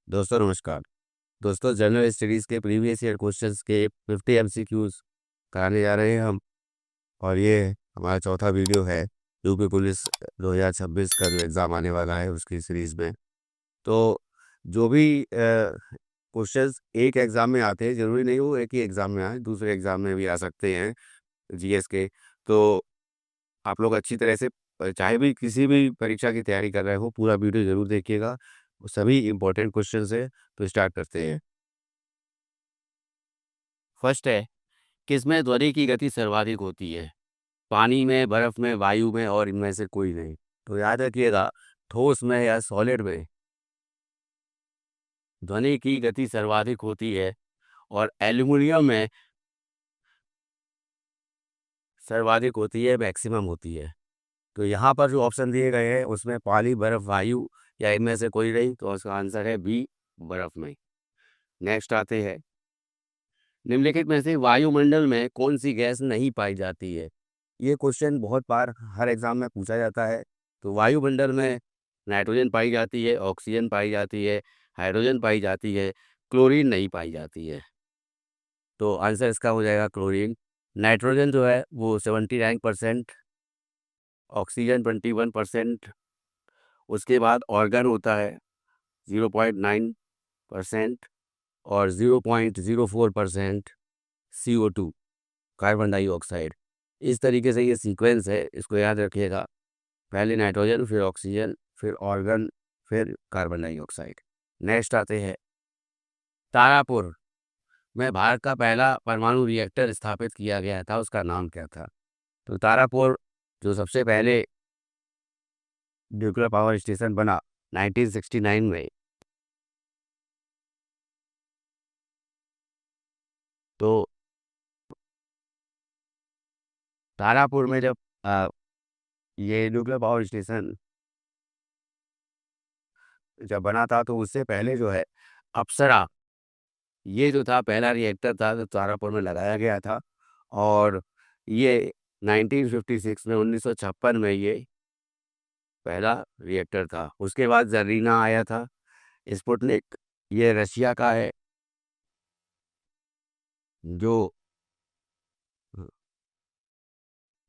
दोस्तों नमस्कार। दोस्तों जनरल स्टडीज़ के प्रीवियस ईयर क्वेश्चंस के 50 एमसीक्यूज कराने जा रहे हैं हम। और ये हमारा चौथा वीडियो है यूपी पुलिस 2026 का जो एग्ज़ाम आने वाला है उसकी सीरीज़ में। तो जो भी क्वेश्चंस एक एग्ज़ाम में आते हैं, ज़रूरी नहीं वो एक ही एग्ज़ाम में आए, दूसरे एग्ज़ाम में भी आ सकते हैं जीएस के। तो आप लोग अच्छी तरह से चाहे भी किसी भी परीक्षा की तैयारी कर रहे हो, पूरा वीडियो ज़रूर देखिएगा। सभी इंपॉर्टेंट क्वेश्चंस है। तो स्टार्ट करते हैं। फर्स्ट है, किसमें ध्वनि की गति सर्वाधिक होती है? पानी में, बर्फ में, वायु में और इनमें से कोई नहीं। तो याद रखिएगा, ठोस में या सॉलिड में ध्वनि की गति सर्वाधिक होती है और एल्यूमिनियम में सर्वाधिक होती है, मैक्सिमम होती है। तो यहाँ पर जो ऑप्शन दिए गए हैं उसमें पानी, बर्फ, वायु या इनमें से कोई नहीं, तो उसका आंसर है बी, बर्फ में। नेक्स्ट आते हैं, निम्नलिखित में से वायुमंडल में कौन सी गैस नहीं पाई जाती है? ये क्वेश्चन बहुत बार हर एग्जाम में पूछा जाता है। तो वायुमंडल में नाइट्रोजन पाई जाती है, ऑक्सीजन पाई जाती है, हाइड्रोजन पाई जाती है, क्लोरीन नहीं पाई जाती है। तो आंसर इसका हो जाएगा क्लोरीन। नाइट्रोजन जो है वो 79%, ऑक्सीजन 21%, उसके बाद ऑर्गन होता है 0.9% और 0.04% CO2, कार्बन डाइऑक्साइड। इस तरीके से ये सीक्वेंस है, इसको याद रखिएगा। पहले नाइट्रोजन, फिर ऑक्सीजन, फिर ऑर्गन, फिर कार्बन डाइऑक्साइड। नेक्स्ट आते हैं, तारापुर में भारत का पहला परमाणु रिएक्टर स्थापित किया गया था, उसका नाम क्या था? तो तारापुर जो सबसे पहले न्यूक्लियर पावर स्टेशन बना 1969 में। तो तारापुर में जब ये न्यूक्लियर पावर स्टेशन जब बना था तो उससे पहले जो है अप्सरा, ये जो था पहला रिएक्टर था जो तारापुर में लगाया गया था। और ये 1956 में 1956 में ये पहला रिएक्टर था। उसके बाद जरीना आया था, स्पुतनिक, ये रशिया का है जो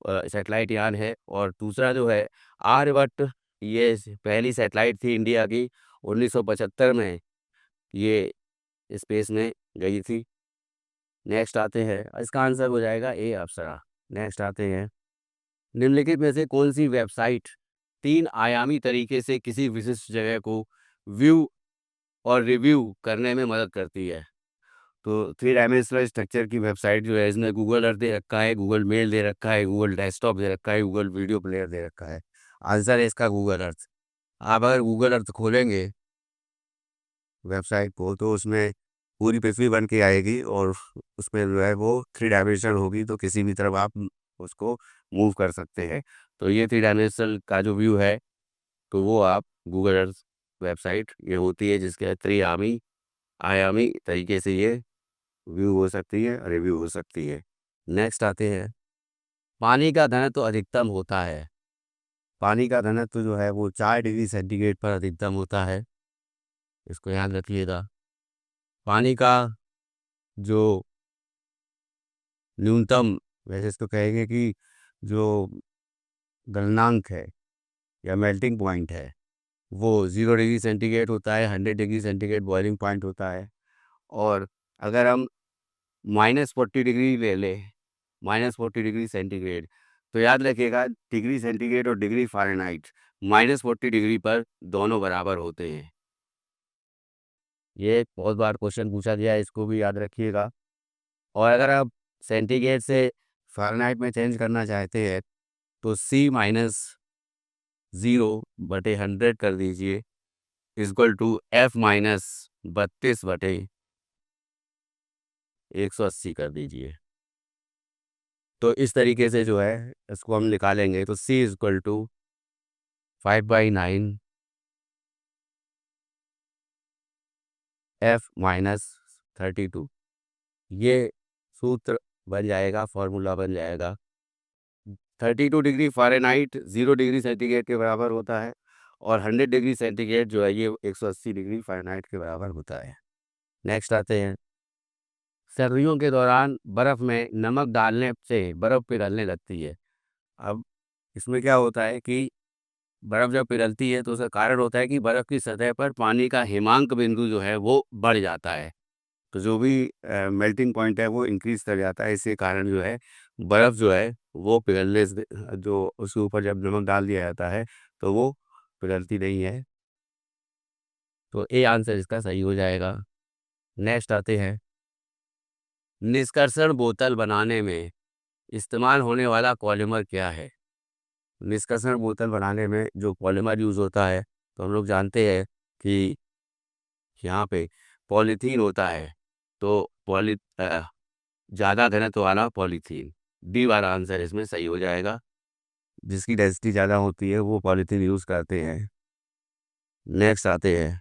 सैटेलाइट यान है। और दूसरा जो है आर्यभट्ट, ये पहली सैटेलाइट थी इंडिया की, 1975 में ये स्पेस में गई थी। नेक्स्ट आते हैं, इसका आंसर हो जाएगा ए, अप्सरा। नेक्स्ट आते हैं, निम्नलिखित में से कौन सी वेबसाइट तीन आयामी तरीके से किसी विशिष्ट जगह को व्यू और रिव्यू करने में मदद करती है? तो थ्री डायमेंशनल स्ट्रक्चर की वेबसाइट जो है, इसमें गूगल अर्थ दे रखा है, गूगल मेल दे रखा है, गूगल डेस्कटॉप दे रखा है, गूगल वीडियो प्लेयर दे रखा है। आंसर है इसका गूगल अर्थ। आप अगर गूगल अर्थ खोलेंगे वेबसाइट को तो उसमें पूरी पृथ्वी बन के आएगी और उसमें जो है वो थ्री डायमेंशनल होगी, तो किसी भी तरफ आप उसको मूव कर सकते हैं। तो ये थ्री डायमेंशनल का जो व्यू है, तो वो आप गूगल अर्थ वेबसाइट ये होती है जिसके त्रिआयामी आयामी तरीके से ये व्यू हो सकती है, रिव्यू हो सकती है। नेक्स्ट आते हैं, पानी का घनत्व अधिकतम होता है। पानी का घनत्व जो है वो 4 डिग्री सेंटीग्रेड पर अधिकतम होता है, इसको याद रखिएगा। पानी का जो न्यूनतम, वैसे इसको कहेंगे कि जो गलनांक है या मेल्टिंग पॉइंट है, वो 0 डिग्री सेंटीग्रेड होता है, 100 डिग्री सेंटीग्रेड बॉइलिंग पॉइंट होता है। और अगर हम -40 डिग्री ले लें, -40 डिग्री सेंटीग्रेड, तो याद रखिएगा डिग्री सेंटीग्रेड और डिग्री फ़ारेनहाइट -40 डिग्री पर दोनों बराबर होते हैं। ये बहुत बार क्वेश्चन पूछा गया है, इसको भी याद रखिएगा। और अगर आप सेंटीग्रेड से फ़ारेनहाइट में चेंज करना चाहते हैं तो C-0/100 कर दीजिए, इक्वल टू F-32/180 कर दीजिए। तो इस तरीके से जो है इसको हम निकालेंगे तो C = 5/9 F-32। ये सूत्र बन जाएगा, फॉर्मूला बन जाएगा। 32 डिग्री फ़ारेनहाइट 0 डिग्री सेंटीग्रेड के बराबर होता है और 100 डिग्री सेंटीग्रेड जो है ये 180 डिग्री फ़ारेनहाइट के बराबर होता है। नेक्स्ट आते हैं, सर्दियों के दौरान बर्फ़ में नमक डालने से बर्फ़ पिघलने लगती है। अब इसमें क्या होता है कि बर्फ़ जब पिघलती है तो उसका कारण होता है कि बर्फ़ की सतह पर पानी का हिमांक बिंदु जो है वो बढ़ जाता है। तो जो भी मेल्टिंग पॉइंट है वो इंक्रीज़ कर जाता है, इसी कारण जो है बर्फ़ जो है वो पिघलने से जो उसके ऊपर जब नमक डाल दिया जाता है तो वो पिघलती नहीं है। तो ए आंसर इसका सही हो जाएगा। नेक्स्ट आते हैं, निष्कर्षण बोतल बनाने में इस्तेमाल होने वाला पॉलीमर क्या है? निष्कर्षण बोतल बनाने में जो पॉलीमर यूज़ होता है तो हम लोग जानते हैं कि यहाँ पे पॉलीथीन होता है। तो ज़्यादा घनत्व वाला पॉलीथीन, डी वाला आंसर इसमें सही हो जाएगा। जिसकी डेंसिटी ज़्यादा होती है वो पॉलीथीन यूज़ करते हैं। नेक्स्ट आते हैं,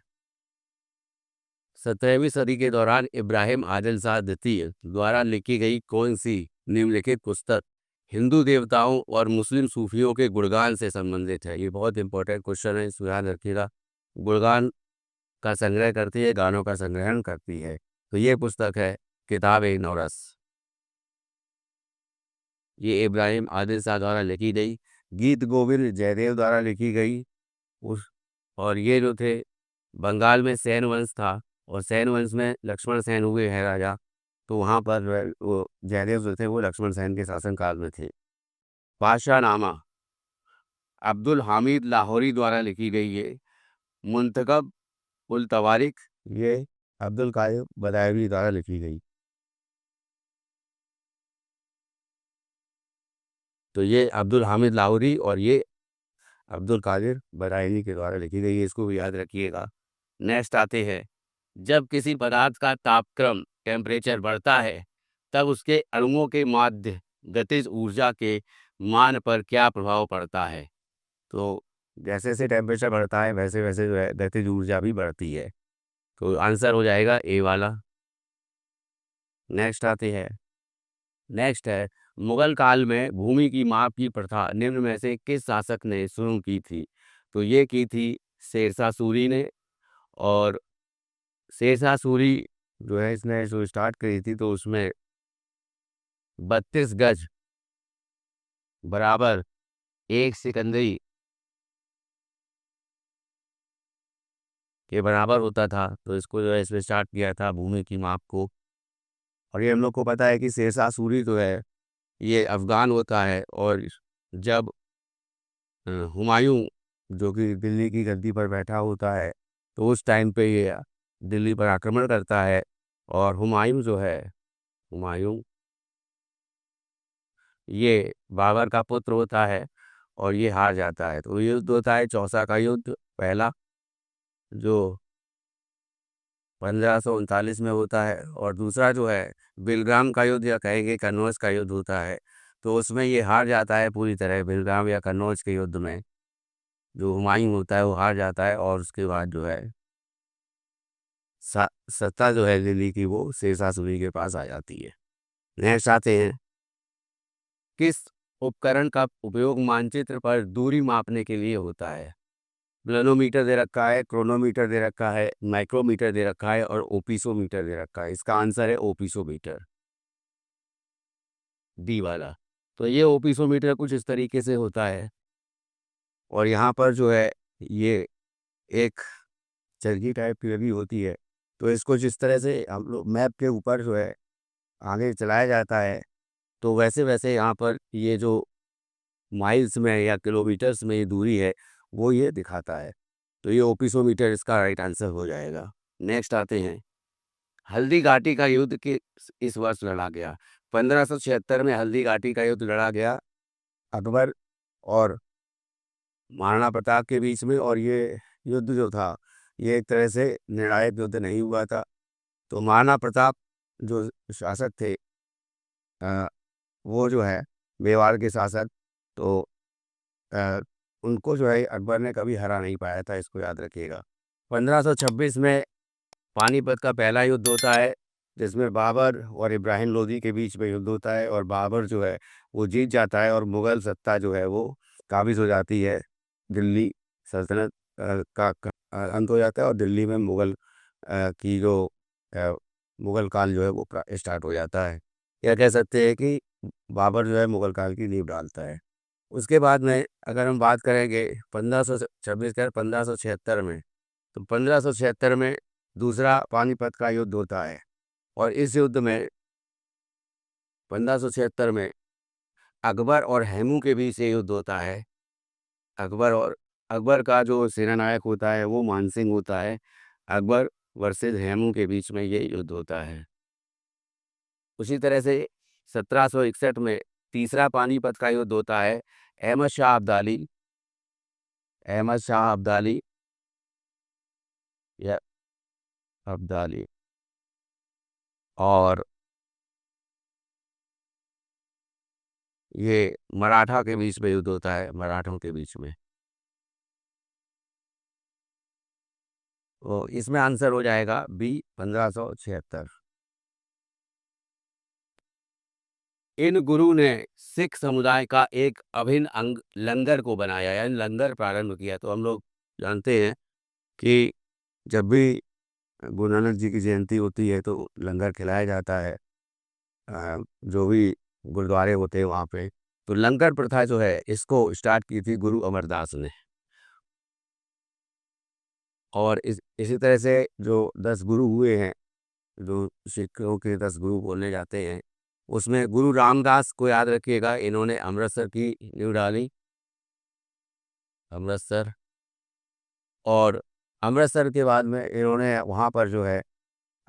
17वीं सदी के दौरान इब्राहिम आदिल शाह द्वितीय द्वारा लिखी गई कौन सी निम्नलिखित पुस्तक हिंदू देवताओं और मुस्लिम सूफियों के गुणगान से संबंधित है? ये बहुत इंपॉर्टेंट क्वेश्चन है, इसको याद रखिएगा। गुणगान का संग्रह करती है, गानों का संग्रहण करती है। तो ये पुस्तक है किताब ए नौरस। ये इब्राहिम आदिल शाह द्वारा लिखी गई, गीत गोविंद जयदेव द्वारा लिखी गई। उस और ये जो थे, बंगाल में सेन वंश था और सेन वंश में लक्ष्मण सेन हुए हैं राजा। तो वहाँ पर जो है वो जयदेव जो थे वो लक्ष्मण सेन के शासनकाल में थे। बादशाहनामा अब्दुल हामिद लाहौरी द्वारा लिखी गई है। मुंतखब उल तवारिक ये अब्दुल कादिर बदायूंनी द्वारा लिखी गई। तो ये अब्दुल हामिद लाहौरी और ये अब्दुल कादिर बदायूंनी के द्वारा लिखी गई है, इसको भी याद रखिएगा। नेक्स्ट आते हैं, जब किसी पदार्थ का तापक्रम टेम्परेचर बढ़ता है तब उसके अणुओं के माध्य गतिज ऊर्जा के मान पर क्या प्रभाव पड़ता है? तो जैसे जैसे टेम्परेचर बढ़ता है वैसे वैसे जो है गतिज ऊर्जा भी बढ़ती है। तो आंसर हो जाएगा ए वाला। नेक्स्ट आते हैं, नेक्स्ट है, मुगल काल में भूमि की माप की प्रथा निम्न में से किस शासक ने शुरू की थी? तो ये की थी शेरशाह सूरी ने। और शेरशाह सूरी जो है इसने जो स्टार्ट करी थी तो उसमें 32 गज बराबर एक सिकंदरी के बराबर होता था। तो इसको जो है इसमें स्टार्ट किया था भूमि की माप को। और ये हम लोग को पता है कि शेरशाह सूरी जो है ये अफ़गान होता है। और जब हुमायूं जो कि दिल्ली की गद्दी पर बैठा होता है तो उस टाइम पे ये दिल्ली पर आक्रमण करता है। और हुमायूं जो है, हुमायूं ये बाबर का पुत्र होता है और ये हार जाता है। तो युद्ध होता है चौसा का युद्ध पहला, जो 1539 में होता है। और दूसरा जो है बिलग्राम का युद्ध या कहेंगे कन्नौज का युद्ध होता है। तो उसमें ये हार जाता है पूरी तरह, बिलग्राम या कन्नौज के युद्ध में जो हुमायूं होता है वो हार जाता है। और उसके बाद जो है सत्ता जो है दिल्ली की वो शेरशाह सूरी के पास आ जाती है। नेक्स्ट आते हैं, किस उपकरण का उपयोग मानचित्र पर दूरी मापने के लिए होता है? प्लेनोमीटर दे रखा है, क्रोनोमीटर दे रखा है, माइक्रोमीटर दे रखा है और ओपिसोमीटर दे रखा है। इसका आंसर है ओपिसोमीटर, डी वाला। तो ये ओपिसोमीटर कुछ इस तरीके से होता है और यहाँ पर जो है ये एक चरखी टाइप की लगी होती है। तो इसको जिस तरह से हम लोग मैप के ऊपर जो है आगे चलाया जाता है तो वैसे वैसे यहाँ पर ये जो माइल्स में या किलोमीटर्स में ये दूरी है वो ये दिखाता है। तो ये ओपिसोमीटर इसका राइट आंसर हो जाएगा। नेक्स्ट आते हैं, हल्दी घाटी का युद्ध इस वर्ष लड़ा गया? 1576 में हल्दी घाटी का युद्ध लड़ा गया अकबर और महाराणा प्रताप के बीच में। और ये युद्ध जो था ये एक तरह से निर्णायक युद्ध नहीं हुआ था। तो महाराणा प्रताप जो शासक थे अ, वो जो है मेवाड़ के शासक, तो अ, उनको जो है अकबर ने कभी हरा नहीं पाया था, इसको याद रखिएगा। 1526 में पानीपत का पहला युद्ध होता है जिसमें बाबर और इब्राहिम लोदी के बीच में युद्ध होता है और बाबर जो है वो जीत जाता है और मुगल सत्ता जो है वो काबिज हो जाती है दिल्ली सल्तनत अंत हो जाता है और दिल्ली में मुगल की जो अ, मुगल काल जो है वो स्टार्ट हो जाता है। या कह सकते हैं कि बाबर जो है मुगल काल की नींव डालता है। उसके बाद में अगर हम बात करेंगे 1526 कर 1576 में, तो 1576 में दूसरा पानीपत का युद्ध होता है। और इस युद्ध में 1576 में अकबर और हैमू के बीच ये युद्ध होता है। अकबर और अकबर का जो सेनानायक होता है वो मानसिंह होता है। अकबर वर्सेस हेमू के बीच में ये युद्ध होता है। उसी तरह से 1761 में तीसरा पानीपत का युद्ध होता है। अहमद शाह अब्दाली अहमद शाह अब्दाली या अब्दाली और ये मराठा के बीच में युद्ध होता है, मराठों के बीच में। तो इसमें आंसर हो जाएगा बी 1576। इन गुरु ने सिख समुदाय का एक अभिन्न अंग लंगर को बनाया, यानी लंगर प्रारंभ किया। तो हम लोग जानते हैं कि जब भी गुरु नानक जी की जयंती होती है तो लंगर खिलाया जाता है। जो भी गुरुद्वारे होते हैं वहाँ पे। तो लंगर प्रथा जो है इसको स्टार्ट की थी गुरु अमरदास ने। और इसी तरह से जो 10 गुरु हुए हैं, जो सिखों के 10 गुरु बोले जाते हैं, उसमें गुरु रामदास को याद रखिएगा, इन्होंने अमृतसर की नींव डाली। अमृतसर। और अमृतसर के बाद में इन्होंने वहाँ पर जो है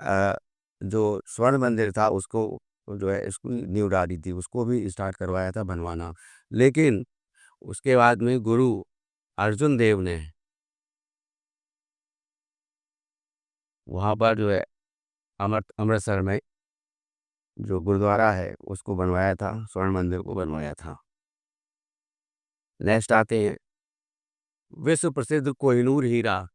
अ, जो स्वर्ण मंदिर था उसको जो है इसको नींव डाली थी, उसको भी स्टार्ट करवाया था बनवाना। लेकिन उसके बाद में गुरु अर्जुन देव ने वहाँ पर जो है अमृतसर में जो गुरुद्वारा है उसको बनवाया था, स्वर्ण मंदिर को बनवाया था। नेक्स्ट आते हैं, विश्व प्रसिद्ध कोहिनूर हीरा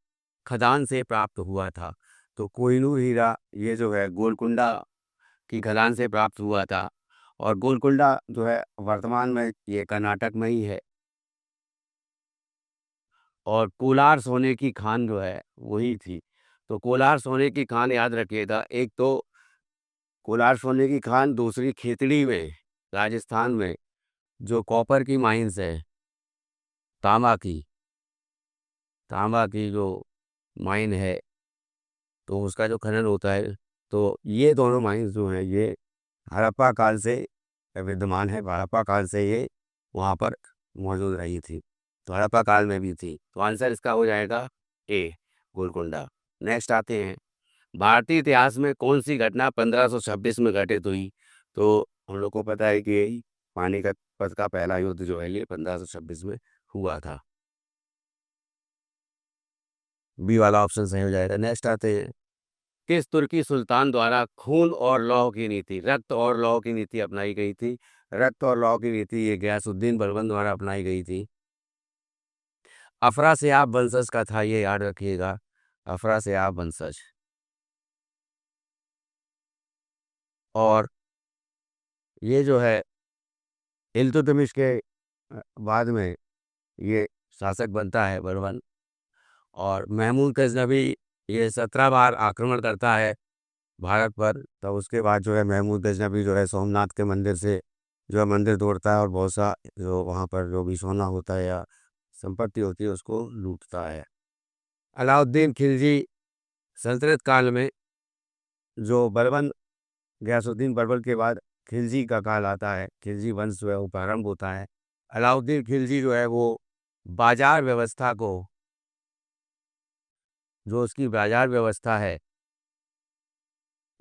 खदान से प्राप्त हुआ था। तो कोहिनूर हीरा ये जो है गोलकुंडा की खदान से प्राप्त हुआ था। और गोलकुंडा जो है वर्तमान में ये कर्नाटक में ही है। और कोलार सोने की खान जो है वही थी। तो कोलार सोने की खान याद रखिएगा, एक तो कोलार सोने की खान, दूसरी खेतड़ी में राजस्थान में जो कॉपर की माइंस है, तांबा की तांबा की जो माइन है, तो उसका जो खनन होता है। तो ये दोनों माइंस जो हैं ये हड़प्पा काल से विद्यमान है। हड़प्पा काल से ये वहाँ पर मौजूद रही थी। तो हड़प्पा काल में भी थी। तो आंसर इसका हो जाएगा ए, गोलकुंडा। नेक्स्ट आते हैं, भारतीय इतिहास में कौन सी घटना 1526 में घटित हुई। तो हम लोग को पता है कि पानीपत का पहला युद्ध जो है ये 1526 में हुआ था। बी वाला ऑप्शन सही हो जाएगा। नेक्स्ट आते हैं, किस तुर्की सुल्तान द्वारा खून और लौह की नीति, रक्त और लौह की नीति अपनाई गई थी। रक्त और लौह की नीति ये गयासुद्दीन बलबन द्वारा अपनाई गई थी। अफरासियाब वंशज का था, ये याद रखिएगा, अफरासियाब वंशज। और ये जो है इल्तुतमिश के बाद में ये शासक बनता है बलबन। और महमूद गजनवी ये 17 बार आक्रमण करता है भारत पर। तब उसके बाद जो है महमूद गजनवी जो है सोमनाथ के मंदिर से जो है मंदिर तोड़ता है और बहुत सा जो वहाँ पर जो भी सोना होता है या संपत्ति होती है उसको लूटता है। अलाउद्दीन खिलजी सल्तनत काल में जो बलबन गयासुद्दीन बलबन के बाद खिलजी का काल आता है, खिलजी वंश जो है वो प्रारंभ होता है। अलाउद्दीन खिलजी जो है वो बाजार व्यवस्था को, जो उसकी बाजार व्यवस्था है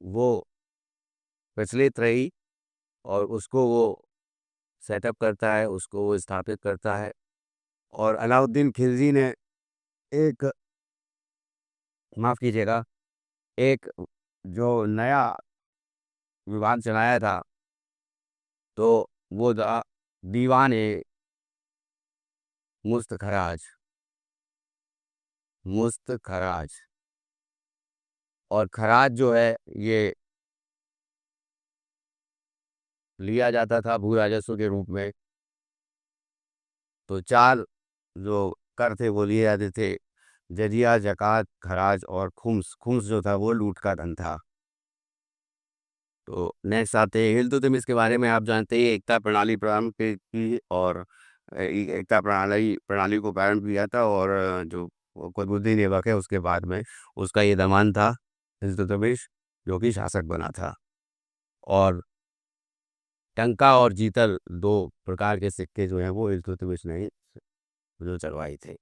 वो प्रचलित रही और उसको वो सेटअप करता है, उसको वो स्थापित करता है। और अलाउद्दीन खिलजी ने एक, माफ़ कीजिएगा, एक जो नया विवाद चलाया था, तो वो था दीवान ए मुस्त खराज, मुस्त खराज। और खराज जो है ये लिया जाता था भू राजस्व के रूप में। तो 4 जो कर थे वो लिए जाते थे। जजिया, ज़कात, खराज और खुम्स। खुम्स जो था वो लूट का धन था। तो नेक्स्ट आते हैं इल्तुतमिश के बारे में। आप जानते हैं एकता प्रणाली प्रारंभ की और एकता प्रणाली प्रणाली को प्रारंभ किया था, और जो कुतुबुद्दीन ऐबक है उसके बाद में उसका ये दमान था इल्तुतमिश, जो कि शासक बना था। और टंका और जीतल दो प्रकार के सिक्के जो हैं वो इल्तुतमिश ने जो चलवाए थे।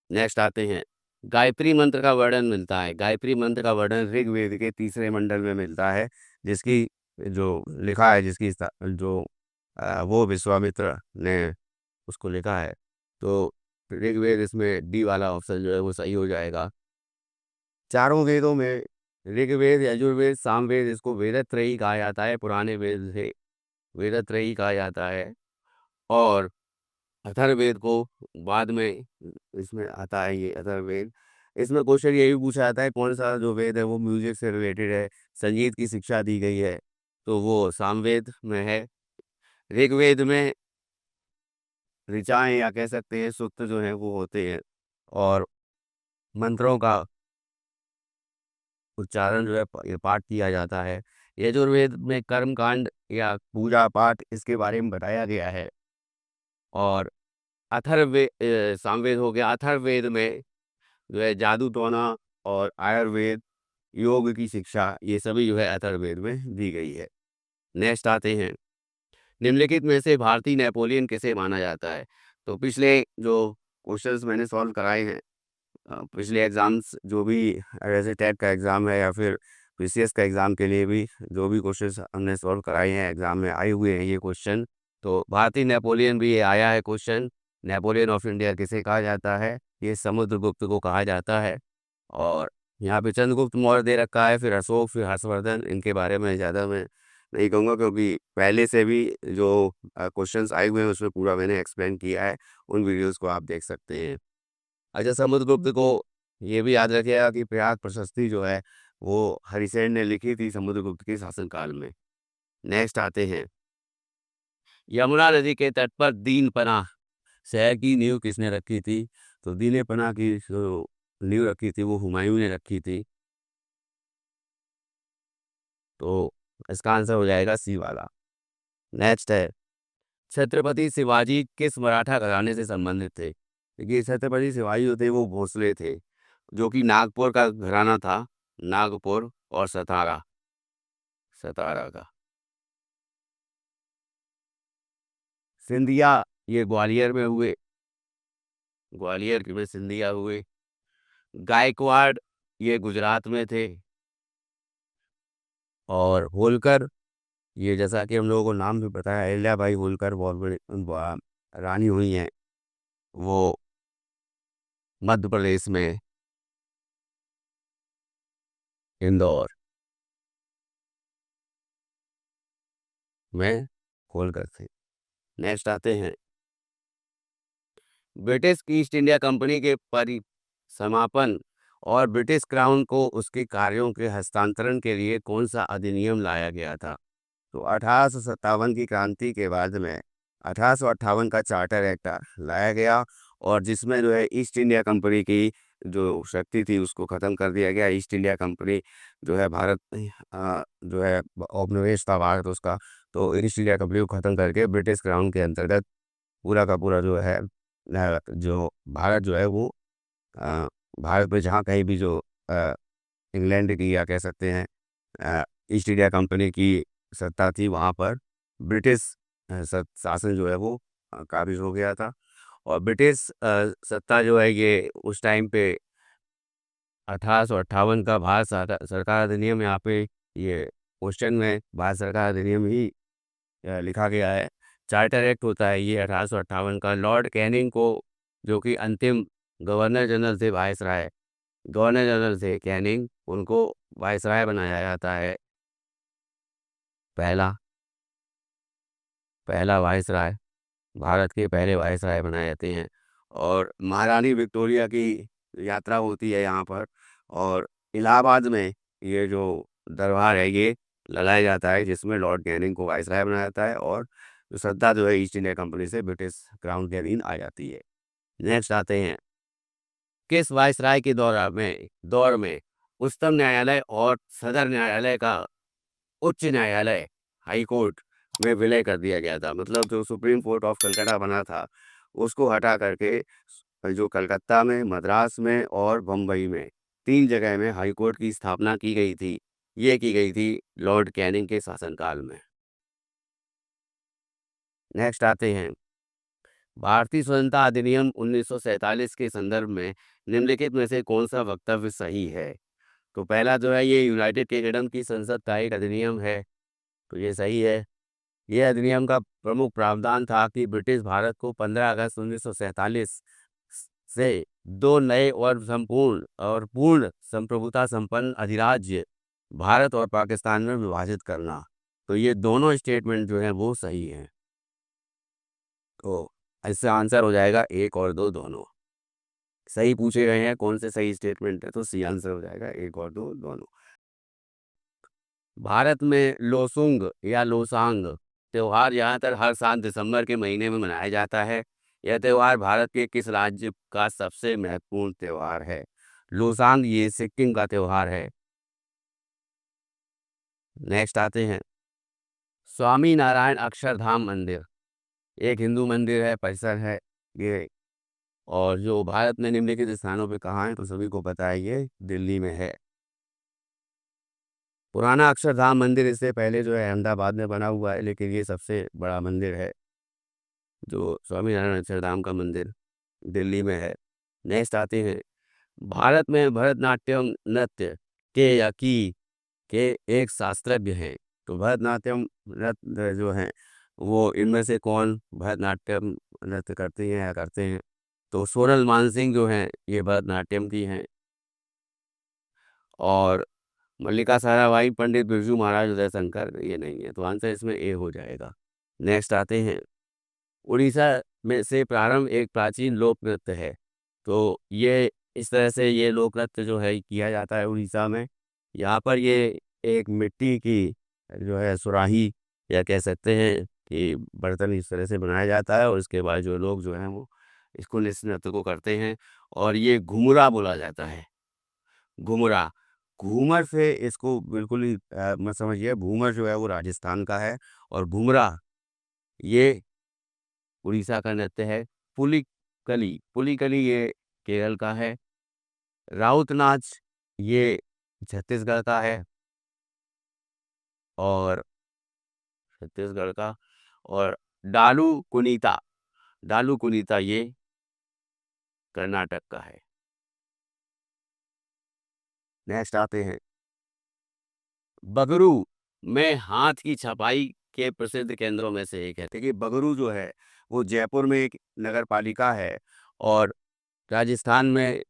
नेक्स्ट आते हैं गायत्री मंत्र का वर्णन मिलता है। गायत्री मंत्र का वर्णन ऋग्वेद के तीसरे मंडल में मिलता है, जिसकी जो लिखा है, जिसकी जो वो विश्वामित्र ने उसको लिखा है। तो ऋग्वेद, इसमें डी वाला ऑप्शन जो है वो सही हो जाएगा। चारों वेदों में ऋग्वेद, यजुर्वेद, सामवेद, इसको वेदत्रयी कहा जाता है। पुराने वेद से वेदत्रयी कहा जाता है। और अथर्ववेद को बाद में इसमें आता है, ये अथर्ववेद। इसमें क्वेश्चन ये भी पूछा जाता है कौन सा जो वेद है वो म्यूजिक से रिलेटेड है, संगीत की शिक्षा दी गई है, तो वो सामवेद में है। ऋग्वेद में ऋचाएं या कह सकते हैं सूक्त जो है वो होते हैं, और मंत्रों का उच्चारण जो है ये पाठ किया जाता है। यजुर्वेद में कर्म कांड या पूजा पाठ इसके बारे में बताया गया है। और अथर्ववेद, सामवेद हो गया। अथर्ववेद में जो है जादू टोना और आयुर्वेद, योग की शिक्षा, ये सभी जो है अथर्ववेद में दी गई है। नेक्स्ट आते हैं निम्नलिखित में से भारतीय नेपोलियन किसे माना जाता है। तो पिछले जो क्वेश्चंस मैंने सॉल्व कराए हैं, पिछले एग्ज़ाम्स जो भी जैसे टेट का एग्ज़ाम है या फिर पीसीएस का एग्ज़ाम के लिए भी जो भी क्वेश्चंस हमने सॉल्व कराए हैं, एग्ज़ाम में आए हुए हैं ये क्वेश्चन। तो भारतीय नेपोलियन भी ये आया है क्वेश्चन। नेपोलियन ऑफ इंडिया किसे कहा जाता है, ये समुद्रगुप्त को कहा जाता है। और यहाँ पे चंद्रगुप्त मौर्य दे रखा है, फिर अशोक, फिर हर्षवर्धन। इनके बारे में ज़्यादा मैं नहीं कहूँगा, क्योंकि पहले से भी जो क्वेश्चंस आए हुए हैं उसमें पूरा मैंने एक्सप्लेन किया है, उन वीडियोज़ को आप देख सकते हैं। अच्छा, समुद्रगुप्त को ये भी याद रखिएगा कि प्रयाग प्रशस्ति जो है वो हरिसेन ने लिखी थी समुद्रगुप्त के शासनकाल में। नेक्स्ट आते हैं यमुना नदी के तट पर दीन पनाह शहर की नींव किसने रखी थी। तो दीन पनाह की जो नींव रखी थी वो हुमायूं ने रखी थी। तो इसका आंसर हो जाएगा सी वाला। नेक्स्ट है छत्रपति शिवाजी किस मराठा घराने से संबंधित थे। देखिए, छत्रपति शिवाजी जो थे वो भोसले थे, जो कि नागपुर का घराना था। नागपुर और सतारा, सतारा का। सिंधिया ये ग्वालियर में हुए, ग्वालियर के में सिंधिया हुए। गायकवाड़ ये गुजरात में थे। और होलकर, ये जैसा कि हम लोगों को नाम भी पता है, अहिल्या बाई होलकर बहुत बड़ी रानी हुई हैं, वो मध्य प्रदेश में इंदौर में होलकर थे। नेक्स्ट आते हैं ब्रिटिश ईस्ट इंडिया कंपनी के परिसमापन और ब्रिटिश क्राउन को उसके कार्यों के हस्तांतरण के लिए कौन सा अधिनियम लाया गया था। तो 1857 की क्रांति के बाद में 1858 का चार्टर एक्ट लाया गया, और जिसमें जो है ईस्ट इंडिया कंपनी की जो शक्ति थी उसको ख़त्म कर दिया गया। ईस्ट इंडिया कंपनी जो है भारत जो है उपनिवेश था भारत उसका, तो ईस्ट इंडिया कंपनी को ख़त्म करके ब्रिटिश क्राउन के अंतर्गत पूरा का पूरा जो है जो भारत जो है वो अ, भारत में जहाँ कहीं भी जो इंग्लैंड की या कह सकते हैं ईस्ट इंडिया कंपनी की सत्ता थी, वहाँ पर ब्रिटिश शासन जो है वो काबिज हो गया था। और ब्रिटिश सत्ता जो है ये उस टाइम पे 1858 का भारत सरकार अधिनियम, यहाँ पे ये क्वेश्चन में भारत सरकार अधिनियम ही लिखा गया है। चार्टर एक्ट होता है ये 1858 का। लॉर्ड कैनिंग को, जो कि अंतिम गवर्नर जनरल थे, वायसराय गवर्नर जनरल थे कैनिंग, उनको वायसराय बनाया जाता है। पहला पहला वायसराय, भारत के पहले वायसराय बनाए जाते हैं। और महारानी विक्टोरिया की यात्रा होती है यहाँ पर। और इलाहाबाद में ये जो दरबार है ये लगाया जाता है, जिसमें लॉर्ड कैनिंग को वायसराय बनाया जाता है, और जो सत्ता जो है ईस्ट इंडिया कंपनी से ब्रिटिश क्राउन के अधीन आ जाती है। नेक्स्ट आते हैं किस वायसराय के दौर में उच्चतम न्यायालय और सदर न्यायालय का उच्च न्यायालय हाई कोर्ट में विलय कर दिया गया था? मतलब जो सुप्रीम कोर्ट ऑफ कलकत्ता बना था उसको हटा करके जो कलकत्ता में, मद्रास में और बम्बई में 3 जगह में हाई कोर्ट की स्थापना की गई थी। ये की गई थी लॉर्ड कैनिंग के शासनकाल में। नेक्स्ट आते हैं, भारतीय स्वतंत्रता अधिनियम 1947 के संदर्भ में निम्नलिखित में से कौन सा वक्तव्य सही है? तो पहला जो है, ये यूनाइटेड किंगडम की संसद का एक अधिनियम है, तो ये सही है। यह अधिनियम का प्रमुख प्रावधान था कि ब्रिटिश भारत को 15 अगस्त 1947 से 2 नए और पूर्ण संप्रभुता संपन्न अधिराज्य भारत और पाकिस्तान में विभाजित करना। तो ये दोनों स्टेटमेंट जो हैं वो सही हैं। तो इससे आंसर हो जाएगा 1 और 2 दोनों सही पूछे गए हैं। कौन से सही स्टेटमेंट है? तो सी आंसर हो जाएगा 1 और 2 दोनों। भारत में लोसुंग या लोसांग त्योहार ज़्यादातर हर साल दिसंबर के महीने में मनाया जाता है। यह त्यौहार भारत के किस राज्य का सबसे महत्वपूर्ण त्यौहार है? लोसांग ये सिक्किम का त्यौहार है। नेक्स्ट आते हैं, स्वामी नारायण अक्षरधाम मंदिर एक हिंदू मंदिर है, परिसर है ये, और जो भारत में निम्नलिखित स्थानों पे कहाँ है? तो सभी को पता है, ये दिल्ली में है। पुराना अक्षरधाम मंदिर इससे पहले जो है अहमदाबाद में बना हुआ है, लेकिन ये सबसे बड़ा मंदिर है। जो स्वामीनारायण अक्षरधाम का मंदिर दिल्ली में है। नेक्स्ट आते हैं, भारत में भरतनाट्यम नृत्य के या की के एक शास्त्रज्ञ हैं। तो भरतनाट्यम नृत्य जो हैं वो इनमें से कौन भरतनाट्यम नृत्य करती हैं या करते हैं? तो सोनल मानसिंह जो हैं ये भरतनाट्यम की हैं, और मल्लिका साराभाई, पंडित बिरजू महाराज, उदय शंकर ये नहीं है। तो आंसर इसमें ए हो जाएगा। नेक्स्ट आते हैं, उड़ीसा में से प्रारंभ एक प्राचीन लोक नृत्य है। तो ये इस तरह से ये लोक नृत्य जो है किया जाता है उड़ीसा में। यहाँ पर ये एक मिट्टी की जो है सुराही या कह सकते हैं कि बर्तन इस तरह से बनाया जाता है, और उसके बाद जो लोग जो हैं वो इस नृत्य को करते हैं, और ये घुमरा बोला जाता है। घुमरा, घूमर से इसको बिल्कुल ही मत समझिए। घूमर जो है वो राजस्थान का है, और घुमरा ये उड़ीसा का नृत्य है। पुलिकली, पुलिकली ये केरल का है। राउत नाच ये छत्तीसगढ़ का है, और छत्तीसगढ़ का, और डालू कुनीता, डालू कुनीता ये कर्नाटक का है। नेक्स्ट आते हैं, बगरू में हाथ की छपाई के प्रसिद्ध केंद्रों में से एक है। देखिए बगरू जो है वो जयपुर में एक नगर पालिका है, और राजस्थान में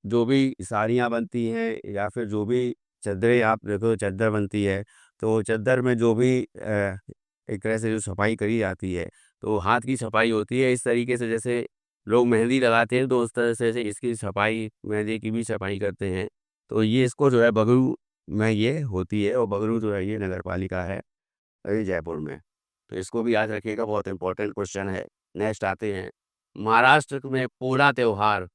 जो भी साड़ियाँ बनती हैं या फिर जो भी चद्दरें आप देखो चद्दर बनती है, तो चद्दर में जो भी एक तरह से जो छपाई करी जाती है तो हाथ की छपाई होती है। इस तरीके से जैसे लोग मेहंदी लगाते हैं तो उस तरह से इसकी छपाई, मेहंदी की भी छपाई करते हैं। तो ये इसको जो है बगरू में ये होती है, और बगरू जो है ये नगर पालिका है अभी जयपुर में। तो इसको भी याद रखिएगा, बहुत इंपॉर्टेंट क्वेश्चन है। नेक्स्ट आते हैं, महाराष्ट्र में पोला त्योहार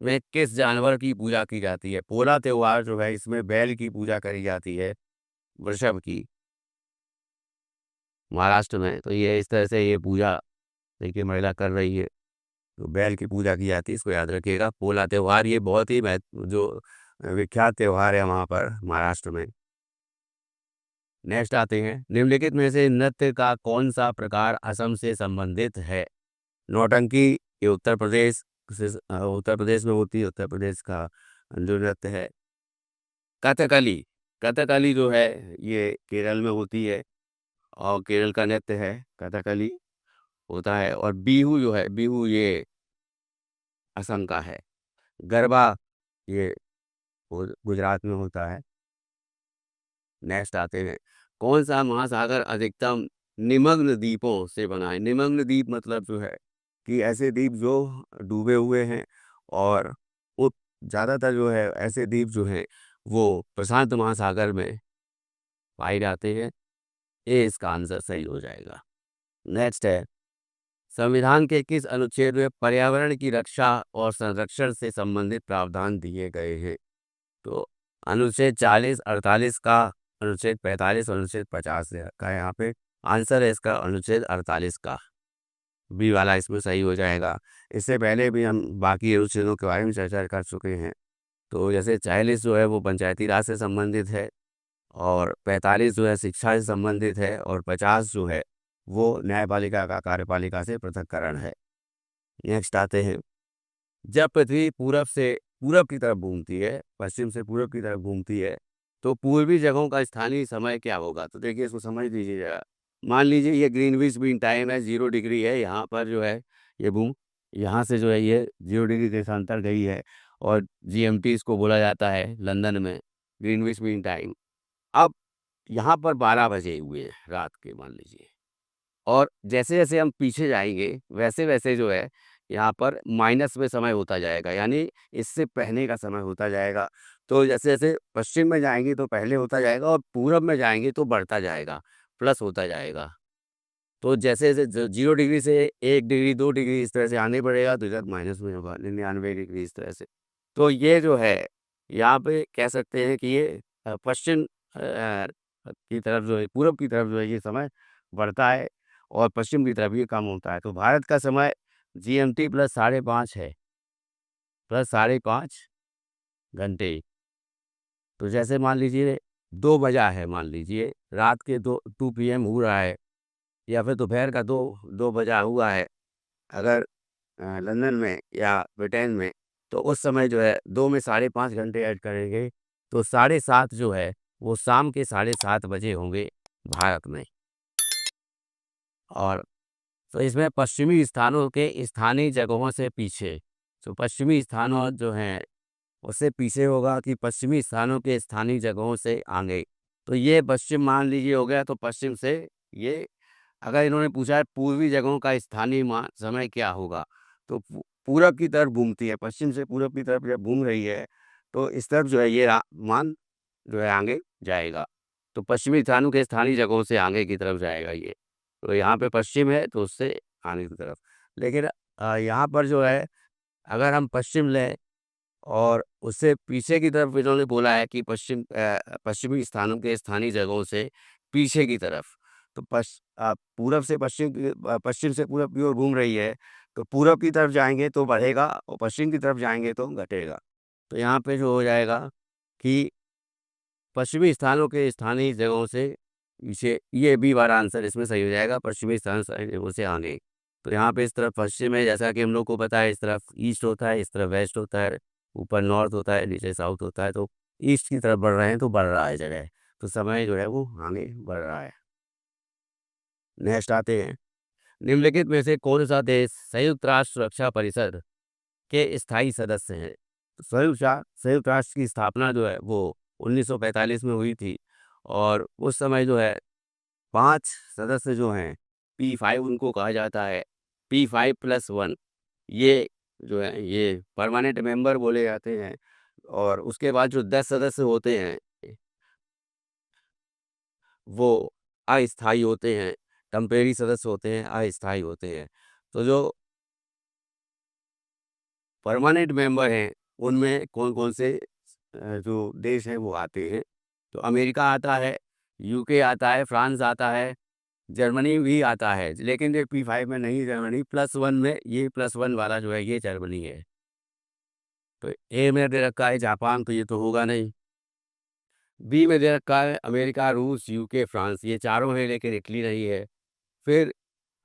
में किस जानवर की पूजा की जाती है? पोला त्योहार जो है इसमें बैल की पूजा करी जाती है, वृषभ की, महाराष्ट्र में। तो ये इस तरह से ये पूजा देखिए महिला कर रही है, तो बैल की पूजा की जाती है, इसको याद रखिएगा। पोला त्योहार ये बहुत ही महत्व जो विख्यात त्योहार है वहाँ पर महाराष्ट्र में। नेक्स्ट आते हैं, निम्नलिखित में से नृत्य का कौन सा प्रकार असम से संबंधित है? नौटंकी ये उत्तर प्रदेश में होती है, उत्तर प्रदेश का जो नृत्य है। कथकली, कथकली जो है ये केरल में होती है, और केरल का नृत्य है कथकली होता है। और बिहू जो है, बिहू ये असम का है। गरबा ये गुजरात में होता है। नेक्स्ट आते हैं, कौन सा महासागर अधिकतम निमग्न द्वीपों से बना है? निमग्न द्वीप मतलब जो है कि ऐसे द्वीप जो डूबे हुए हैं, और वो ज़्यादातर जो है ऐसे द्वीप जो हैं वो प्रशांत महासागर में पाए जाते हैं। ये इसका आंसर सही हो जाएगा। नेक्स्ट है, संविधान के किस अनुच्छेद में पर्यावरण की रक्षा और संरक्षण से संबंधित प्रावधान दिए गए हैं? तो अनुच्छेद 40, 48 का, अनुच्छेद 45, अनुच्छेद 50 का यहाँ पे आंसर है इसका अनुच्छेद 48 का। बी वाला इसमें सही हो जाएगा। इससे पहले भी हम बाकी अनुच्छेदों के बारे में चर्चा कर चुके हैं। तो जैसे 40 जो है वो पंचायती राज से संबंधित है, और 45 जो है शिक्षा से संबंधित है, और 50 जो है वो न्यायपालिका का कार्यपालिका से पृथक्करण है। नेक्स्ट आते हैं, जब पृथ्वी पूरब से पूरब की तरफ घूमती है, पश्चिम से पूरब की तरफ घूमती है, तो पूर्वी जगहों का स्थानीय समय क्या होगा? तो देखिए इसको समझ लीजिए जरा। मान लीजिए ये ग्रीनविच मीन टाइम है, 0 डिग्री है। यहाँ पर जो है ये बूम यहाँ से जो है ये 0 डिग्री देशांतर गई है, और जीएमटी इसको बोला जाता है लंदन में, ग्रीनविच मीन टाइम। अब यहाँ पर 12 बजे हुए हैं रात के, मान लीजिए, और जैसे जैसे हम पीछे जाएंगे वैसे वैसे जो है यहाँ पर माइनस में समय होता जाएगा, यानी इससे पहले का समय होता जाएगा। तो जैसे जैसे पश्चिम में जाएंगे तो पहले होता जाएगा, और पूरब में जाएंगे तो बढ़ता जाएगा, प्लस होता जाएगा। तो जैसे जैसे 0 डिग्री से 1 डिग्री 2 डिग्री इस तरह से आने पड़ेगा, तो इधर माइनस में होगा 99 डिग्री इस तरह से। तो ये जो है यहाँ पे कह सकते हैं कि ये पश्चिम की तरफ जो है, पूरब की तरफ जो है ये समय बढ़ता है, और पश्चिम की तरफ ये कम होता है। तो भारत का समय जीएमटी प्लस 5.5 है, प्लस 5.5 घंटे। तो जैसे मान लीजिए 2 बजा है, मान लीजिए रात के 2 PM हो रहा है, या फिर दोपहर का 2 बजा हुआ है अगर लंदन में या ब्रिटेन में, तो उस समय जो है 2 में 5.5 घंटे ऐड करेंगे, तो 7:30 जो है वो शाम के 7:30 बजे होंगे भारत में। और तो इसमें पश्चिमी स्थानों के स्थानीय जगहों से पीछे, तो पश्चिमी स्थानों जो हैं उससे पीछे होगा कि पश्चिमी स्थानों के स्थानीय जगहों से आगे। तो ये पश्चिम मान लीजिए हो गया, तो पश्चिम से ये, अगर इन्होंने पूछा है पूर्वी जगहों का स्थानीय समय क्या होगा, तो पूरब की तरफ घूमती है, पश्चिम से पूरब की तरफ जब घूम रही है तो इस तरफ जो है ये मान जो है आगे जाएगा। तो पश्चिमी स्थानों के स्थानीय जगहों से आगे की तरफ जाएगा ये। तो यहाँ पे पश्चिम है तो उससे आगे की तरफ। लेकिन यहाँ पर जो है अगर हम पश्चिम लें और उससे पीछे की तरफ, इन्होंने बोला है कि पश्चिमी स्थानों के स्थानीय जगहों से पीछे की तरफ, तो पूरब से पश्चिम से पूरब की ओर घूम रही है, तो पूरब की तरफ जाएंगे तो बढ़ेगा, और पश्चिम की तरफ जाएंगे तो घटेगा। तो यहाँ पे जो हो जाएगा कि पश्चिमी स्थानों के स्थानीय जगहों से पीछे, ये बी वाला आंसर इसमें सही हो जाएगा, पश्चिमी स्थानीय जगहों से आगे। तो यहाँ पे इस तरफ पश्चिम है, जैसा कि हम लोग को पता है, इस तरफ ईस्ट होता है, इस तरफ वेस्ट होता है, ऊपर नॉर्थ होता है, नीचे साउथ होता है। तो ईस्ट की तरफ बढ़ रहे हैं तो बढ़ रहा है जगह, तो समय जो है वो आगे बढ़ रहा है। नेक्स्ट आते हैं, निम्नलिखित में से कौन सा देश संयुक्त राष्ट्र सुरक्षा परिषद के स्थायी सदस्य हैं? तो संयुक्त राष्ट्र की स्थापना जो है वो 1945 में हुई थी, और उस समय जो है 5 सदस्य जो हैं, P5 उनको कहा जाता है, P5+1, ये जो है ये परमानेंट मेंबर बोले जाते हैं। और उसके बाद जो 10 सदस्य होते हैं वो अस्थायी होते हैं, टेम्परेरी सदस्य होते हैं, अस्थायी होते हैं। तो जो परमानेंट मेंबर हैं उनमें कौन कौन से जो देश हैं वो आते हैं, तो अमेरिका आता है, यूके आता है, फ्रांस आता है, जर्मनी भी आता है, लेकिन ये P5 में नहीं, जर्मनी +1 में, ये +1 वाला जो है ये जर्मनी है। तो ए में दे रखा है जापान, तो ये तो होगा नहीं। बी में दे रखा है अमेरिका, रूस, यूके, फ्रांस, ये चारों हैं लेकिन इटली नहीं है। फिर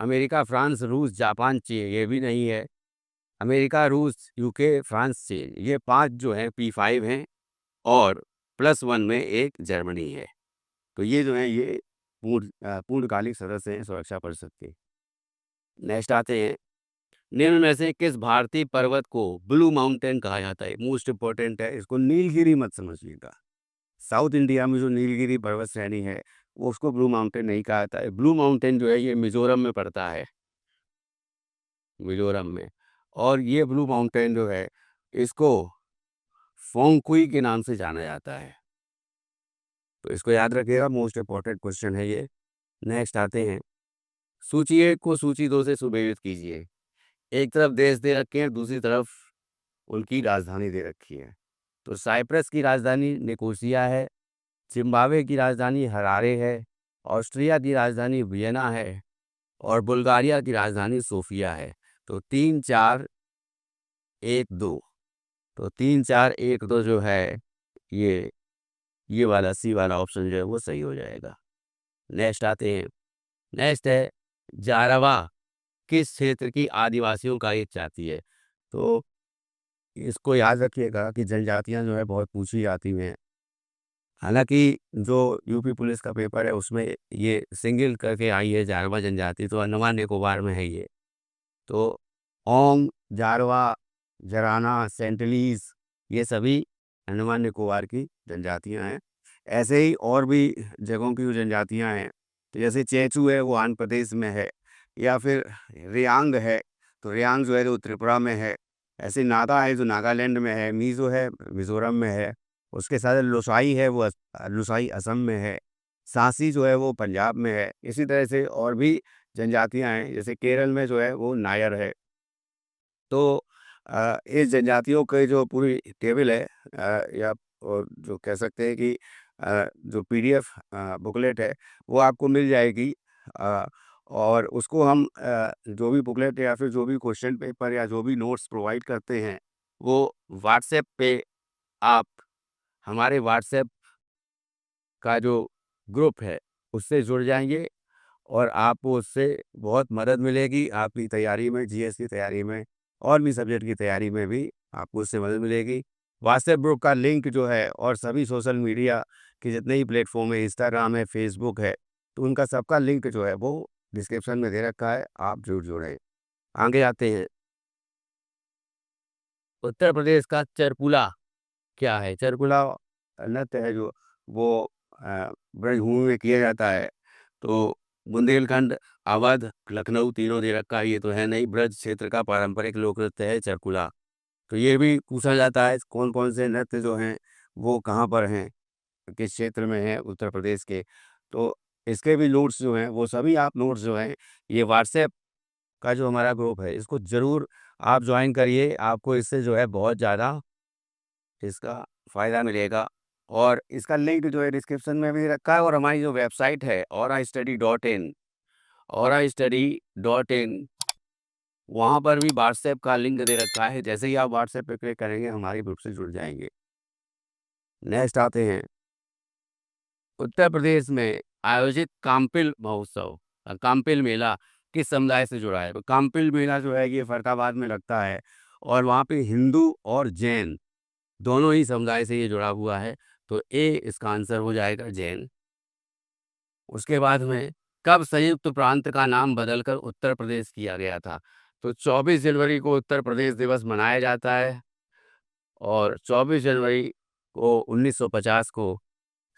अमेरिका, फ्रांस, रूस, जापान, चीन, ये भी नहीं है। अमेरिका, रूस, यूके, फ्रांस, चीन, ये 5 जो हैं P5 हैं, और +1 में एक जर्मनी है। तो ये जो है ये पूर्णकालिक सदस्य हैं सुरक्षा परिषद के। नेक्स्ट आते हैं, निम्न में से किस भारतीय पर्वत को ब्लू माउंटेन कहा जाता है? मोस्ट इंपॉर्टेंट है, इसको नीलगिरी मत समझिएगा। साउथ इंडिया में जो नीलगिरी पर्वत श्रेणी है वो उसको ब्लू माउंटेन नहीं कहा जाता है। ब्लू माउंटेन जो है ये मिजोरम में पड़ता है, मिजोरम में। और ये ब्लू माउंटेन जो है इसको फोंगकुई के नाम से जाना जाता है। तो इसको याद रखिएगा, मोस्ट इंपॉर्टेंट क्वेश्चन है ये। नेक्स्ट आते हैं, सूची 1 को सूची 2 से सुमेलित कीजिए। एक तरफ देश दे रखे हैं, दूसरी तरफ उनकी राजधानी दे रखी है। तो साइप्रस की राजधानी निकोसिया है, जिम्बाब्वे की राजधानी हरारे है, ऑस्ट्रिया की राजधानी वियना है और बुल्गारिया की राजधानी सोफिया है। तो 3-4-1-2, तो 3-4-1-2 जो है, ये ये वाला सी वाला ऑप्शन जो है वो सही हो जाएगा। नेक्स्ट आते हैं। नेक्स्ट है जारावा किस क्षेत्र की आदिवासियों का एक जाति है। तो इसको याद रखिएगा कि जनजातियां जो है बहुत पूछी जाती हैं। हालांकि जो यूपी पुलिस का पेपर है उसमें ये सिंगल करके आई है जारवा जनजाति, तो अंडमान निकोबार में है ये। तो ओंग, जारवा, जराना, सेंटलीज, ये सभी अंडमान निकोबार की जनजातियां हैं। ऐसे ही और भी जगहों की जो जनजातियां हैं, तो जैसे चेचू है वो आंध्र प्रदेश में है, या फिर रियांग है, तो रियांग जो है वो त्रिपुरा में है। ऐसे नागा है जो नागालैंड में है, मीज़ो है मिज़ोरम में है, उसके साथ लोसाई है वो लोसाई असम में है, सांसी जो है वो पंजाब में है। इसी तरह से और भी जनजातियां हैं, जैसे केरल में जो है वो नायर है। तो इस जनजातियों के जो पूरी टेबल है, या और जो कह सकते हैं कि जो पीडीएफ बुकलेट है वो आपको मिल जाएगी। अ, और उसको हम जो भी बुकलेट या फिर जो भी क्वेश्चन पेपर या जो भी नोट्स प्रोवाइड करते हैं, वो व्हाट्सएप पे आप हमारे व्हाट्सएप का जो ग्रुप है उससे जुड़ जाएंगे और आपको उससे बहुत मदद मिलेगी आपकी तैयारी में, जीएस की तैयारी में और भी सब्जेक्ट की तैयारी में भी आपको उससे मदद मिलेगी। व्हाट्सएप ग्रुप का लिंक जो है और सभी सोशल मीडिया के जितने ही प्लेटफॉर्म है, इंस्टाग्राम है, फेसबुक है, तो उनका सबका लिंक जो है वो डिस्क्रिप्शन में दे रखा है, आप जरूर जुड़ें। आगे आते हैं। उत्तर प्रदेश का चरकुला क्या है। चरकुला नृत्य है जो वो ब्रजभूमि में किया जाता है। तो बुंदेलखंड, अवध, लखनऊ तीनों दे रखा है, ये तो है नहीं। ब्रज क्षेत्र का पारंपरिक लोक नृत्य है चरकुला। तो ये भी पूछा जाता है कौन कौन से नृत्य जो हैं वो कहाँ पर हैं, किस क्षेत्र में है उत्तर प्रदेश के। तो इसके भी नोट्स जो हैं वो सभी आप नोट्स जो हैं, ये व्हाट्सएप का जो हमारा ग्रुप है इसको ज़रूर आप ज्वाइन करिए। आपको इससे जो है बहुत ज़्यादा इसका फ़ायदा मिलेगा। और इसका लिंक जो है डिस्क्रिप्शन में भी रखा है, और हमारी जो वेबसाइट है aurastudy.in, aurastudy.in, वहाँ पर भी व्हाट्सएप का लिंक दे रखा है। जैसे ही आप व्हाट्सएप पे क्लिक करेंगे हमारे ग्रुप से जुड़ जाएंगे। नेक्स्ट आते हैं। उत्तर प्रदेश में आयोजित काम्पिल महोत्सव, काम्पिल मेला किस समुदाय से जुड़ा है। तो काम्पिल मेला जो है ये फरीदाबाद में लगता है और वहाँ पे हिंदू और जैन दोनों ही समुदाय से ये जुड़ा हुआ है। तो ए इसका आंसर हो जाएगा जैन। उसके बाद में कब संयुक्त प्रांत का नाम बदलकर उत्तर प्रदेश किया गया था। तो 24 जनवरी को उत्तर प्रदेश दिवस मनाया जाता है और 24 जनवरी को 1950 को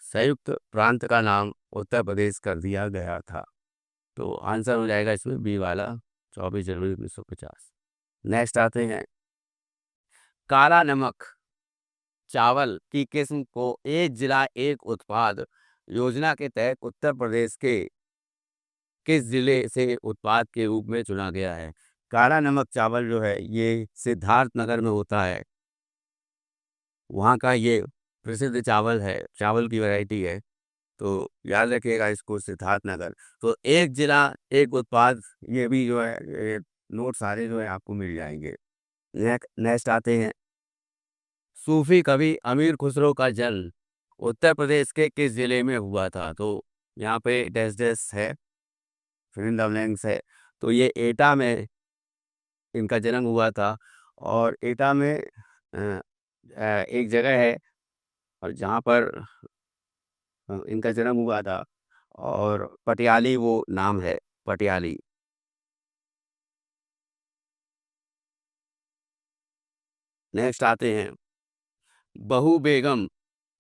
संयुक्त प्रांत का नाम उत्तर प्रदेश कर दिया गया था। तो आंसर हो जाएगा इसमें बी वाला, 24 जनवरी 1950। नेक्स्ट आते हैं। काला नमक चावल की किस्म को एक जिला एक उत्पाद योजना के तहत उत्तर प्रदेश के किस जिले से उत्पाद के रूप में चुना गया है। काला नमक चावल जो है ये सिद्धार्थ नगर में होता है। वहाँ का ये प्रसिद्ध चावल है, चावल की वैरायटी है। तो याद रखिएगा इसको, सिद्धार्थ नगर। तो एक जिला एक उत्पाद, ये भी जो है ये नोट सारे जो है आपको मिल जाएंगे। नेक्स्ट आते हैं। सूफी कवि अमीर खुसरो का जन्म उत्तर प्रदेश के किस जिले में हुआ था। तो यहाँ पे डैश डैश है, फिर इन द ब्लैंक्स है। तो ये एटा में इनका जन्म हुआ था और एटा में एक जगह है और जहाँ पर इनका जन्म हुआ था, और पटियाली वो नाम है, पटियाली। नेक्स्ट आते हैं। बहू बेगम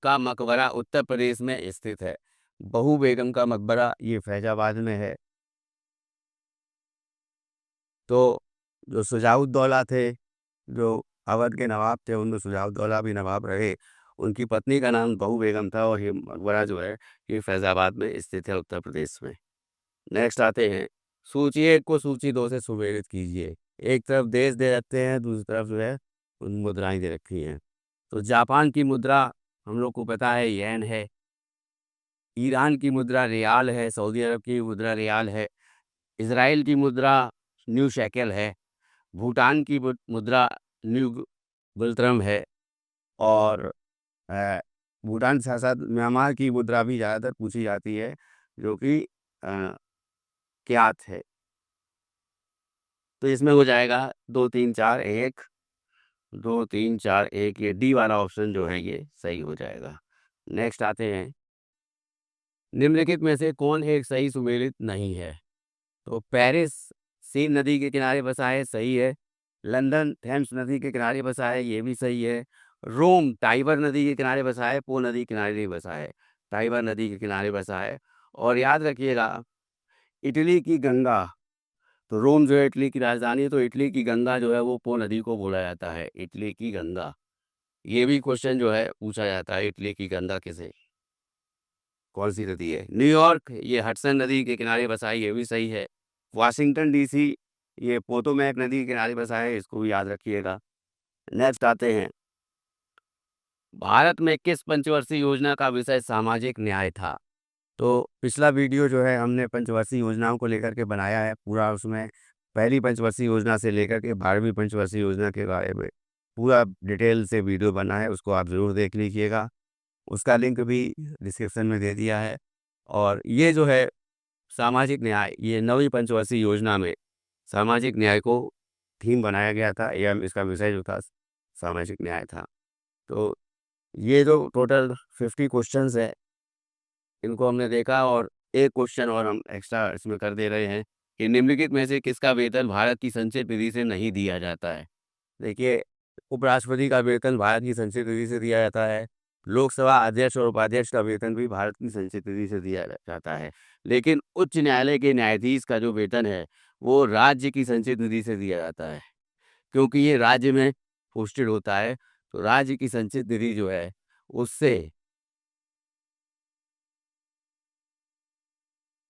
का मकबरा उत्तर प्रदेश में स्थित है। बहू बेगम का मकबरा ये फैजाबाद में है। तो जो शुजाउद्दौला थे, जो अवध के नवाब थे, उनमें शुजाउद्दौला भी नवाब रहे, उनकी पत्नी का नाम बहू बेगम था और ये मकबरा जो है ये फैजाबाद में स्थित है उत्तर प्रदेश में। नेक्स्ट आते हैं। सूची 1 को सूची 2 से सुमेलित कीजिए। एक तरफ देश दे रखते हैं, दूसरी तरफ जो है उन मुद्राएं दे रखी हैं। तो जापान की मुद्रा हम लोग को पता है येन है। ईरान की मुद्रा रियाल है। सऊदी अरब की मुद्रा रियाल है। इज़राइल की मुद्रा न्यू शेकेल है। भूटान की मुद्रा न्यू गुल्ट्रम है। और अ, भूटान के साथ-साथ म्यांमार की मुद्रा भी ज़्यादातर पूछी जाती है, जो कि अ, क्यात है। तो इसमें हो जाएगा 2, 3, 4, 1, 2, 3, 4, 1, ये डी वाला ऑप्शन जो है ये सही हो जाएगा। नेक्स्ट आते हैं, निम्नलिखित में से कौन एक सही सुमेलित नहीं है? तो पेरिस सीन नदी के किनारे बसा है, सही है। लंदन थेम्स नदी के किनारे बसा है, ये भी सही है। रोम टाइबर नदी के किनारे बसा है, पो नदी के किनारे नहीं बसा है, टाइबर नदी के किनारे बसा है। और याद रखिएगा, इटली की गंगा, तो रोम जो है इटली की राजधानी है, तो इटली की गंगा जो है वो पो नदी को बोला जाता है, इटली की गंगा। ये भी क्वेश्चन जो है पूछा जाता है, इटली की गंगा किसे कौन सी नदी है? न्यूयॉर्क ये हडसन नदी के किनारे बसा है, ये भी सही है। वाशिंगटन डीसी ये पोतोमैक नदी के किनारे बसा है, इसको भी याद रखिएगा। नेक्स्ट आते हैं, भारत में किस पंचवर्षीय योजना का विषय सामाजिक न्याय था? तो पिछला वीडियो जो है हमने पंचवर्षीय योजनाओं को लेकर के बनाया है पूरा, उसमें पहली पंचवर्षीय योजना से लेकर के 12वीं पंचवर्षीय योजना के बारे में पूरा डिटेल से वीडियो बना है, उसको आप ज़रूर देख लीजिएगा। उसका लिंक भी डिस्क्रिप्शन में दे दिया है। और ये जो है सामाजिक न्याय, ये 9वीं पंचवर्षीय योजना में सामाजिक न्याय को थीम बनाया गया था, या इसका विषय जो था सामाजिक न्याय था। तो ये जो टोटल 50 क्वेश्चंस है, इनको हमने देखा, और एक क्वेश्चन और हम एक्स्ट्रा इसमें कर दे रहे हैं कि निम्नलिखित में से किसका वेतन भारत की संचित निधि से नहीं दिया जाता है? देखिए, उपराष्ट्रपति का वेतन भारत की संचित निधि से दिया जाता है। लोकसभा अध्यक्ष और उपाध्यक्ष का वेतन भी भारत की संचित निधि से दिया जाता है। लेकिन उच्च न्यायालय के न्यायाधीश का जो वेतन है, वो राज्य की संचित निधि से दिया जाता है, क्योंकि ये राज्य में पोस्टेड होता है। तो राज्य की संचित निधि जो है, उससे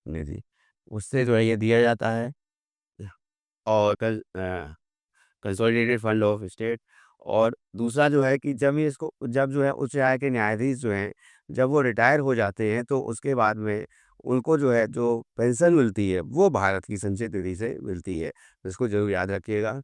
निधि उससे जो है ये दिया जाता है। और कंसोलिडेटेड फंड ऑफ स्टेट। और दूसरा जो है कि जब जो है उच्च न्यायालय के न्यायाधीश जो हैं, जब वो रिटायर हो जाते हैं, तो उसके बाद में उनको जो है जो पेंशन मिलती है, वो भारत की संचित निधि से मिलती है। तो इसको ज़रूर याद रखिएगा।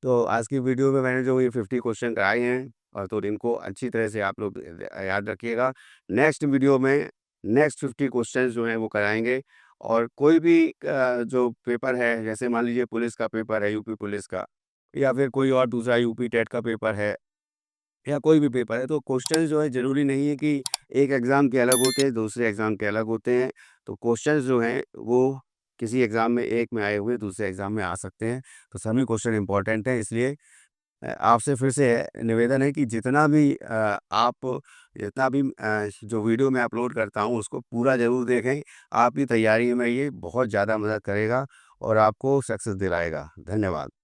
तो आज की वीडियो में मैंने जो ये 50 क्वेश्चन कराए हैं, और तो इनको अच्छी तरह से आप लोग याद रखिएगा। नेक्स्ट वीडियो में नेक्स्ट 50 क्वेश्चंस जो हैं वो कराएँगे। और कोई भी जो पेपर है, जैसे मान लीजिए पुलिस का पेपर है, यूपी पुलिस का, या फिर कोई और दूसरा यूपी टेट का पेपर है, या कोई भी पेपर है, तो क्वेश्चंस जो है ज़रूरी नहीं है कि एक एग्ज़ाम के अलग होते हैं, दूसरे एग्ज़ाम के अलग होते हैं। तो क्वेश्चंस जो हैं वो किसी एग्ज़ाम में एक में आए हुए दूसरे एग्ज़ाम में आ सकते हैं। तो सभी क्वेश्चन इम्पोर्टेंट हैं, इसलिए आपसे फिर से निवेदन है कि जितना भी जो वीडियो मैं अपलोड करता हूँ उसको पूरा ज़रूर देखें। आपकी तैयारी में ये बहुत ज़्यादा मदद करेगा और आपको सक्सेस दिलाएगा। धन्यवाद।